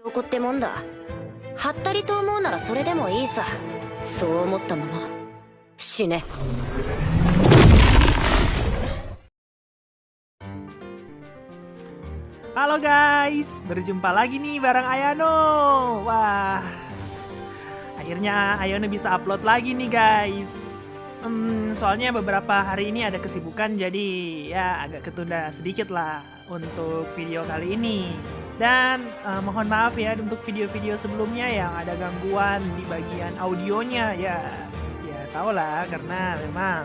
証拠ってもんだ。はったりと思うならそれでもいいさ。そう思ったまま死ね。Halo guys, berjumpa lagi nih bareng Ayano. Wah, akhirnya Ayano bisa upload lagi nih guys. Soalnya beberapa hari ini ada kesibukan, jadi ya agak ketunda sedikit lah untuk video kali ini. Dan mohon maaf ya untuk video-video sebelumnya yang ada gangguan di bagian audionya. Ya tau lah, karena memang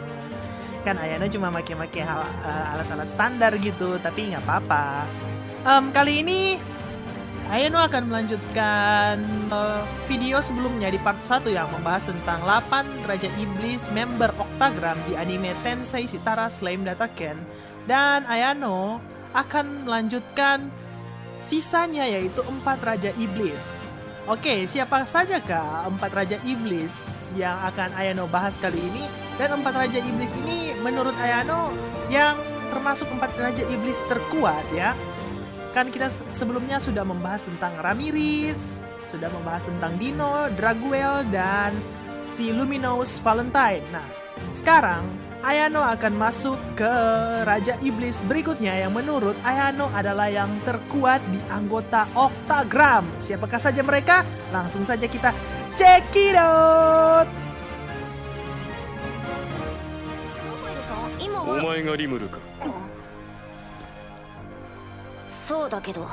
kan Ayano cuma make-make alat-alat standar gitu, tapi nggak apa-apa. Kali ini Ayano akan melanjutkan video sebelumnya di part 1 yang membahas tentang 8 Raja Iblis member Octagram di anime Tensei Shitara Slime Dataken. Dan Ayano akan melanjutkan sisanya, yaitu 4 Raja Iblis. Oke, siapa saja kah 4 Raja Iblis yang akan Ayano bahas kali ini? Dan 4 Raja Iblis ini menurut Ayano yang termasuk 4 Raja Iblis terkuat ya. Kan kita sebelumnya sudah membahas tentang Ramirez, sudah membahas tentang Dino, Draguel, dan si Luminous Valentine. Nah, sekarang Ayano akan masuk ke Raja Iblis berikutnya yang menurut Ayano adalah yang terkuat di anggota Octagram. Siapakah saja mereka? Langsung saja kita check it out! お前がリムルか。そうだけど。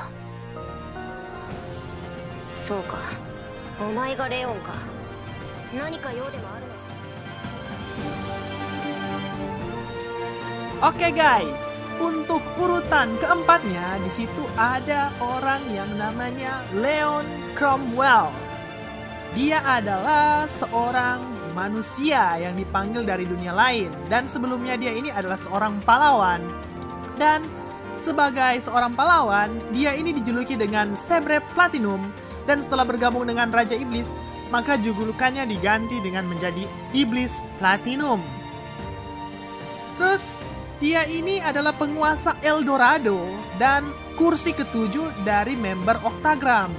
そうか、お前がレオンか。何か用でもあるの？ Oke guys, untuk urutan keempatnya di situ ada orang yang namanya Leon Cromwell. Dia adalah seorang manusia yang dipanggil dari dunia lain, dan sebelumnya dia ini adalah seorang pahlawan. Dan sebagai seorang pahlawan, dia ini dijuluki dengan Sabre Platinum, dan setelah bergabung dengan Raja Iblis, maka julukannya diganti dengan menjadi Iblis Platinum. Terus dia ini adalah penguasa Eldorado dan kursi ketujuh dari member Octagram.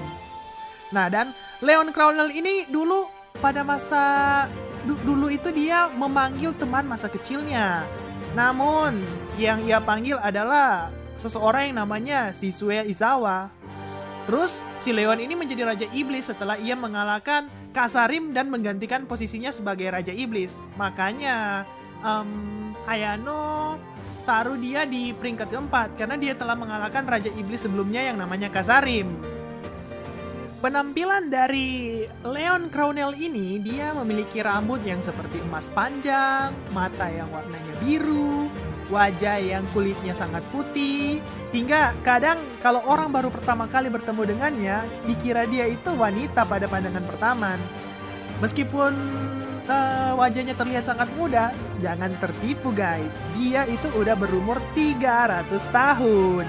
Nah, dan Leon Cromwell ini dulu pada masa dulu itu dia memanggil teman masa kecilnya. Namun yang ia panggil adalah seseorang yang namanya Shisue Izawa. Terus si Leon ini menjadi Raja Iblis setelah ia mengalahkan Kasarim dan menggantikan posisinya sebagai Raja Iblis. Makanya Ayano taruh dia di peringkat keempat karena dia telah mengalahkan Raja Iblis sebelumnya yang namanya Kasarim. Penampilan dari Leon Cromwell ini, dia memiliki rambut yang seperti emas panjang, mata yang warnanya biru, wajah yang kulitnya sangat putih, hingga kadang kalau orang baru pertama kali bertemu dengannya, dikira dia itu wanita pada pandangan pertama. Meskipun wajahnya terlihat sangat muda, jangan tertipu guys, dia itu udah berumur 300 tahun.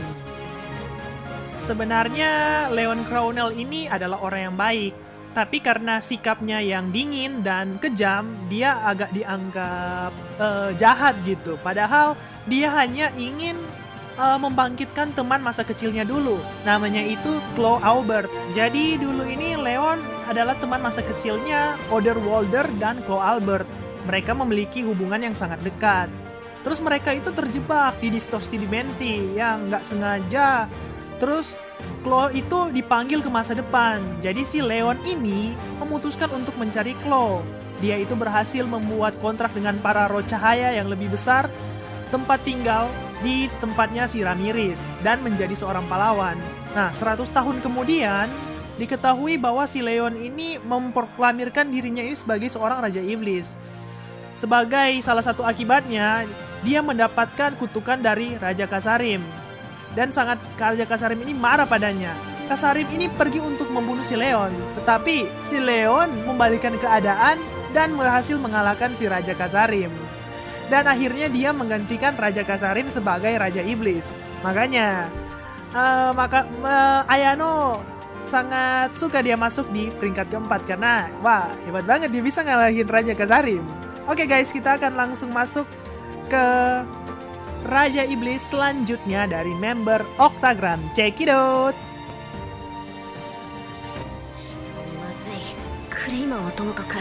Sebenarnya Leon Cromwell ini adalah orang yang baik, tapi karena sikapnya yang dingin dan kejam, dia agak dianggap jahat gitu. Padahal dia hanya ingin membangkitkan teman masa kecilnya dulu. Namanya itu Claw Albert. Jadi dulu ini Leon adalah teman masa kecilnya Otherwolder dan Claw Albert. Mereka memiliki hubungan yang sangat dekat. Terus mereka itu terjebak di distorsi dimensi yang nggak sengaja. Terus Claw itu dipanggil ke masa depan. Jadi si Leon ini memutuskan untuk mencari Claw. Dia itu berhasil membuat kontrak dengan para roh cahaya yang lebih besar tempat tinggal di tempatnya si Ramirez dan menjadi seorang pahlawan. Nah, 100 tahun kemudian diketahui bahwa si Leon ini memproklamirkan dirinya ini sebagai seorang Raja Iblis. Sebagai salah satu akibatnya, dia mendapatkan kutukan dari Raja Kasarim. Dan Raja Kasarim ini marah padanya. Kasarim ini pergi untuk membunuh si Leon, tetapi si Leon membalikkan keadaan dan berhasil mengalahkan si Raja Kasarim. Dan akhirnya dia menggantikan Raja Kasarim sebagai Raja Iblis. Makanya Ayano sangat suka dia masuk di peringkat keempat karena wah, hebat banget dia bisa ngalahin Raja Kasarim. Oke guys, kita akan langsung masuk ke Raja Iblis selanjutnya dari member Octagram. Check it out! フレイマンはともかく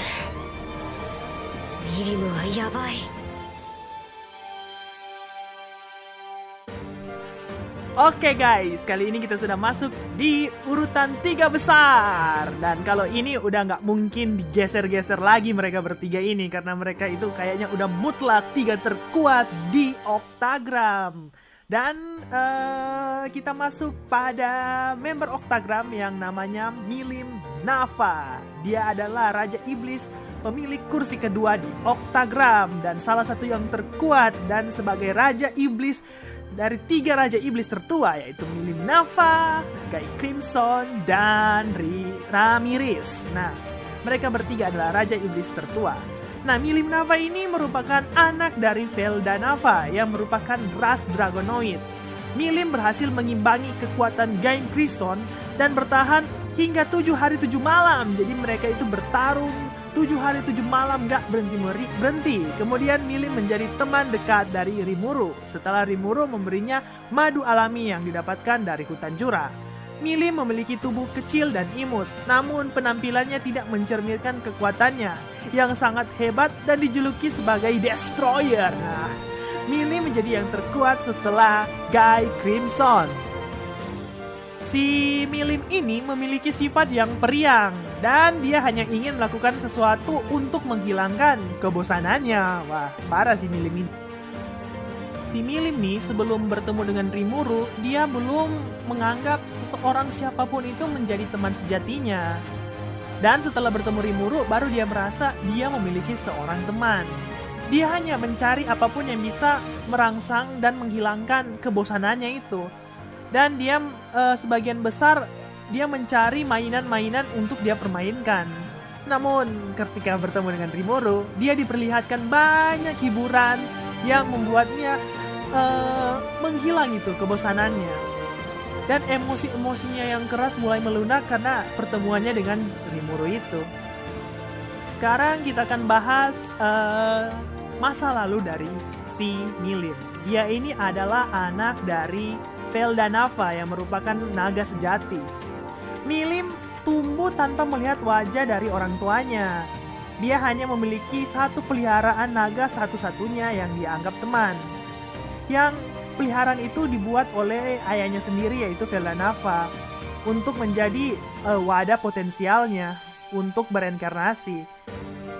ミリムはやばい。 Oke guys, kali ini kita sudah masuk di urutan 3 besar. Dan kalau ini udah nggak mungkin digeser-geser lagi mereka bertiga ini, karena mereka itu kayaknya udah mutlak 3 terkuat di Octagram. Dan kita masuk pada member Octagram yang namanya Milim Nafa. Dia adalah Raja Iblis, pemilik kursi kedua di Octagram, dan salah satu yang terkuat. Dan sebagai Raja Iblis dari 3 Raja Iblis tertua, yaitu Milim Nafa, Guy Crimson, dan Ramirez. Nah, mereka bertiga adalah Raja Iblis tertua. Nah, Milim Nafa ini merupakan anak dari Velda Nafa yang merupakan ras Dragonoid. Milim berhasil mengimbangi kekuatan Guy Crimson dan bertahan hingga 7 hari 7 malam. Jadi mereka itu bertarung 7 hari 7 malam gak berhenti. Kemudian Milim menjadi teman dekat dari Rimuru setelah Rimuru memberinya madu alami yang didapatkan dari hutan Jura. Milim memiliki tubuh kecil dan imut, namun penampilannya tidak mencerminkan kekuatannya yang sangat hebat dan dijuluki sebagai Destroyer. Nah, Milim menjadi yang terkuat setelah Guy Crimson. Si Milim ini memiliki sifat yang periang dan dia hanya ingin melakukan sesuatu untuk menghilangkan kebosanannya. Wah, parah si Milim ini. Si Milim nih sebelum bertemu dengan Rimuru, dia belum menganggap seseorang siapapun itu menjadi teman sejatinya. Dan setelah bertemu Rimuru, baru dia merasa dia memiliki seorang teman. Dia hanya mencari apapun yang bisa merangsang dan menghilangkan kebosanannya itu. Dan dia sebagian besar dia mencari mainan-mainan untuk dia permainkan. Namun ketika bertemu dengan Rimuru, dia diperlihatkan banyak hiburan yang membuatnya menghilang itu kebosanannya. Dan emosi-emosinya yang keras mulai melunak karena pertemuannya dengan Rimuru itu. Sekarang kita akan bahas masa lalu dari si Milim. Dia ini adalah anak dari Velda Nafa yang merupakan naga sejati. Milim tumbuh tanpa melihat wajah dari orang tuanya. Dia hanya memiliki satu peliharaan naga satu-satunya yang dianggap teman. Yang peliharaan itu dibuat oleh ayahnya sendiri, yaitu Velda Nafa, untuk menjadi wadah potensialnya untuk bereinkarnasi,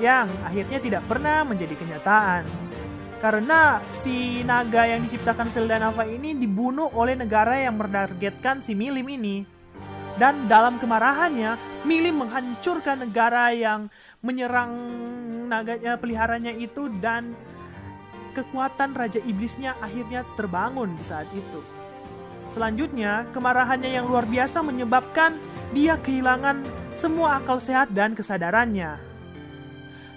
yang akhirnya tidak pernah menjadi kenyataan. Karena si naga yang diciptakan Velda Nafa ini dibunuh oleh negara yang menargetkan si Milim ini. Dan dalam kemarahannya, Milim menghancurkan negara yang menyerang naganya peliharanya itu, dan kekuatan Raja Iblisnya akhirnya terbangun di saat itu. Selanjutnya, kemarahannya yang luar biasa menyebabkan dia kehilangan semua akal sehat dan kesadarannya.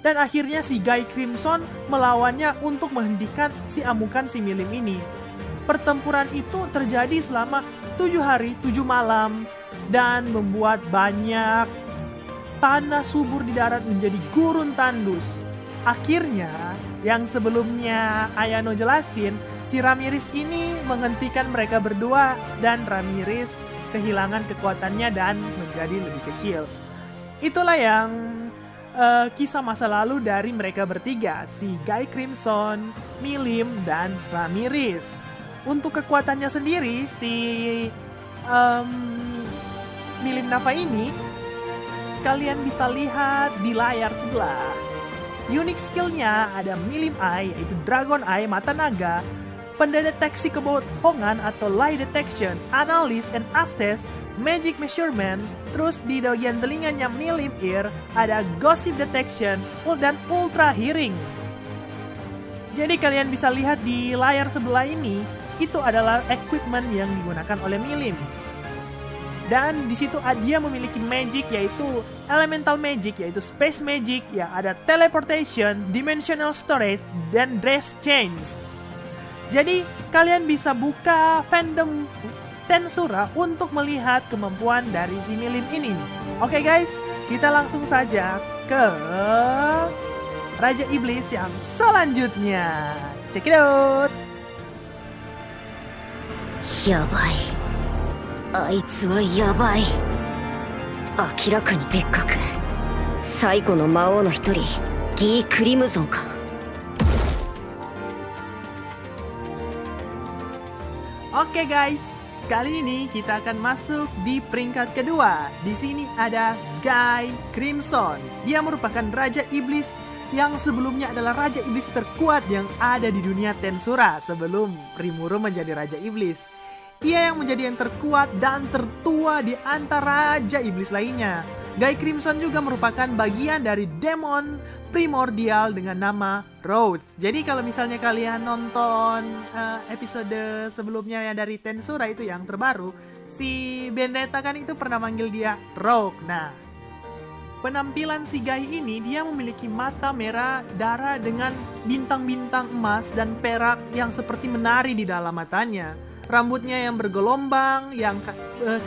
Dan akhirnya si Guy Crimson melawannya untuk menghentikan si amukan si Milim ini. Pertempuran itu terjadi selama 7 hari 7 malam dan membuat banyak tanah subur di darat menjadi gurun tandus. Akhirnya, yang sebelumnya Ayano jelasin, si Ramirez ini menghentikan mereka berdua dan Ramirez kehilangan kekuatannya dan menjadi lebih kecil. Itulah yang kisah masa lalu dari mereka bertiga, si Guy Crimson, Milim, dan Ramirez. Untuk kekuatannya sendiri, si Milim Nafa ini kalian bisa lihat di layar sebelah. Unique skillnya ada Milim Eye, yaitu Dragon Eye mata naga, pendeteksi kebohongan atau lie detection, analysis and assess, magic measurement. Terus di bagian telinganya Milim Ear ada gossip detection dan ultra hearing. Jadi kalian bisa lihat di layar sebelah ini, itu adalah equipment yang digunakan oleh Milim. Dan di situ dia memiliki magic, yaitu elemental magic, yaitu space magic, yang ada teleportation, dimensional storage, dan dress change. Jadi kalian bisa buka fandom Tensura untuk melihat kemampuan dari si Milim ini. Oke guys, kita langsung saja ke Raja Iblis yang selanjutnya. Check it out. やばい。あいつはやばい。明らかに別格。最古の魔王の一人、ギー・クリムゾンか。Oke guys, kali ini kita akan masuk di peringkat kedua. Di sini ada Guy Crimson. Dia merupakan Raja Iblis yang sebelumnya adalah Raja Iblis terkuat yang ada di dunia Tensura sebelum Rimuru menjadi Raja Iblis. Ia yang menjadi yang terkuat dan tertua di antara Raja Iblis lainnya. Guy Crimson juga merupakan bagian dari demon primordial dengan nama Rhodes. Jadi kalau misalnya kalian nonton episode sebelumnya ya dari Tensura itu yang terbaru, si Benedetta kan itu pernah manggil dia Rogue. Nah, penampilan si Guy ini, dia memiliki mata merah darah dengan bintang-bintang emas dan perak yang seperti menari di dalam matanya. Rambutnya yang bergelombang, yang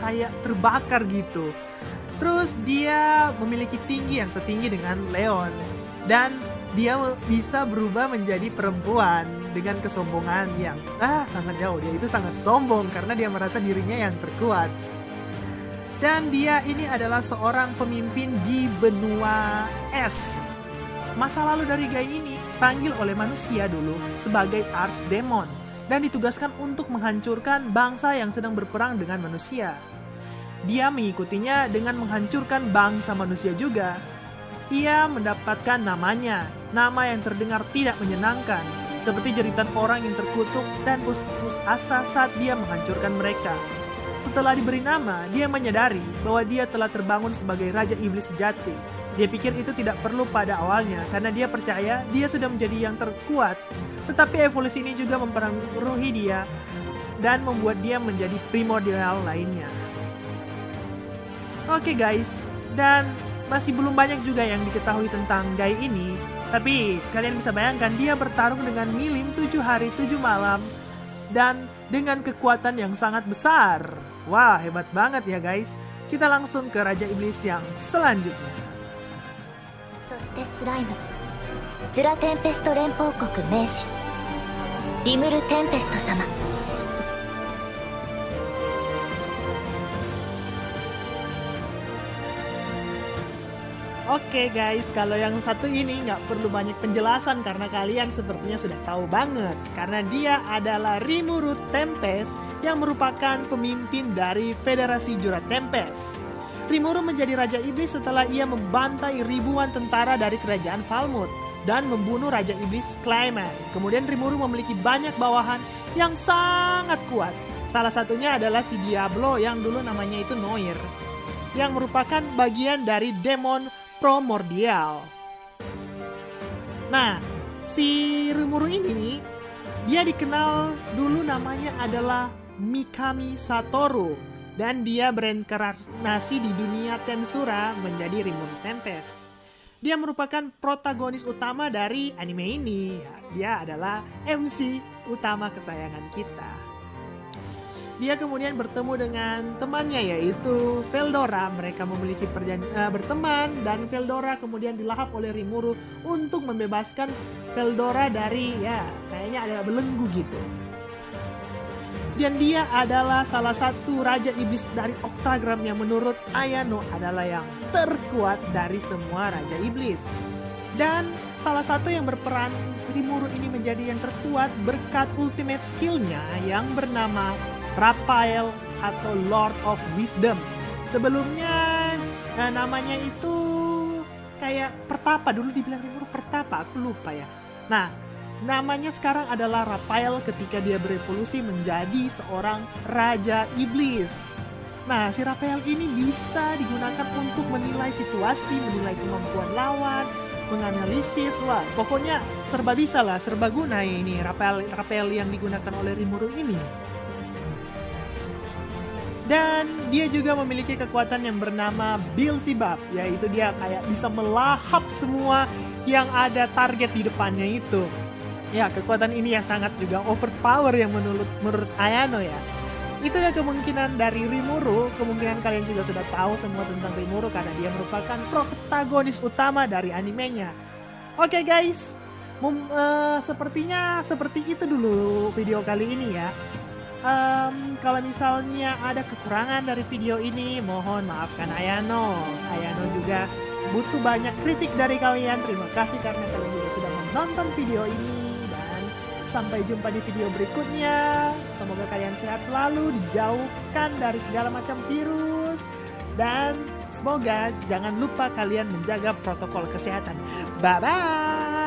kayak terbakar gitu. Terus dia memiliki tinggi yang setinggi dengan Leon. Dan dia bisa berubah menjadi perempuan dengan kesombongan yang sangat jauh. Dia itu sangat sombong karena dia merasa dirinya yang terkuat. Dan dia ini adalah seorang pemimpin di benua es. Masa lalu dari Guy ini panggil oleh manusia dulu sebagai Archdemon dan ditugaskan untuk menghancurkan bangsa yang sedang berperang dengan manusia. Dia mengikutinya dengan menghancurkan bangsa manusia juga. Ia mendapatkan namanya, nama yang terdengar tidak menyenangkan, seperti jeritan orang yang terkutuk dan putus asa saat dia menghancurkan mereka. Setelah diberi nama, dia menyadari bahwa dia telah terbangun sebagai Raja Iblis sejati. Dia pikir itu tidak perlu pada awalnya karena dia percaya dia sudah menjadi yang terkuat. Tetapi evolusi ini juga mempengaruhi dia dan membuat dia menjadi primordial lainnya. Oke guys, dan masih belum banyak juga yang diketahui tentang Guy ini. Tapi kalian bisa bayangkan dia bertarung dengan Milim 7 hari 7 malam dan dengan kekuatan yang sangat besar. Wah, hebat banget ya guys. Kita langsung ke Raja Iblis yang selanjutnya. そしてスライム、ジュラテンペスト連邦国盟主、リムル・テンペスト様。Oke guys, kalau yang satu ini nggak perlu banyak penjelasan karena kalian sepertinya sudah tahu banget. Karena dia adalah Rimuru Tempest yang merupakan pemimpin dari Federasi Jurat Tempest. Rimuru menjadi Raja Iblis setelah ia membantai ribuan tentara dari kerajaan Falmouth dan membunuh Raja Iblis Clayman. Kemudian Rimuru memiliki banyak bawahan yang sangat kuat. Salah satunya adalah si Diablo yang dulu namanya itu Noir, yang merupakan bagian dari demon primordial. Nah, si Rimuru ini dia dikenal dulu namanya adalah Mikami Satoru dan dia bereinkarnasi di dunia Tensura menjadi Rimuru Tempest. Dia merupakan protagonis utama dari anime ini. Dia adalah MC utama kesayangan kita. Dia kemudian bertemu dengan temannya yaitu Veldora. Mereka memiliki berteman dan Veldora kemudian dilahap oleh Rimuru untuk membebaskan Veldora dari kayaknya ada belenggu gitu. Dan dia adalah salah satu Raja Iblis dari Octagram yang menurut Ayano adalah yang terkuat dari semua Raja Iblis. Dan salah satu yang berperan Rimuru ini menjadi yang terkuat berkat ultimate skillnya yang bernama Raphael atau Lord of Wisdom. Sebelumnya namanya itu kayak Pertapa, dulu dibilang Rimuru Pertapa, aku lupa ya. Nah, namanya sekarang adalah Raphael ketika dia berevolusi menjadi seorang Raja Iblis. Nah, si Raphael ini bisa digunakan untuk menilai situasi, menilai kemampuan lawan, menganalisis. Wah, pokoknya serba bisa lah, serba guna ini Raphael yang digunakan oleh Rimuru ini. Dan dia juga memiliki kekuatan yang bernama Beelzebub, yaitu dia kayak bisa melahap semua yang ada target di depannya itu. Ya, kekuatan ini ya sangat juga overpower yang menurut Ayano ya. Itu ya kemungkinan dari Rimuru. Kemungkinan kalian juga sudah tahu semua tentang Rimuru karena dia merupakan protagonis utama dari animenya. Oke guys, sepertinya seperti itu dulu video kali ini ya. Kalau misalnya ada kekurangan dari video ini, mohon maafkan Ayano. Ayano juga butuh banyak kritik dari kalian. Terima kasih karena kalian juga sudah menonton video ini. Dan sampai jumpa di video berikutnya. Semoga kalian sehat selalu, dijauhkan dari segala macam virus. Dan semoga jangan lupa kalian menjaga protokol kesehatan. Bye-bye!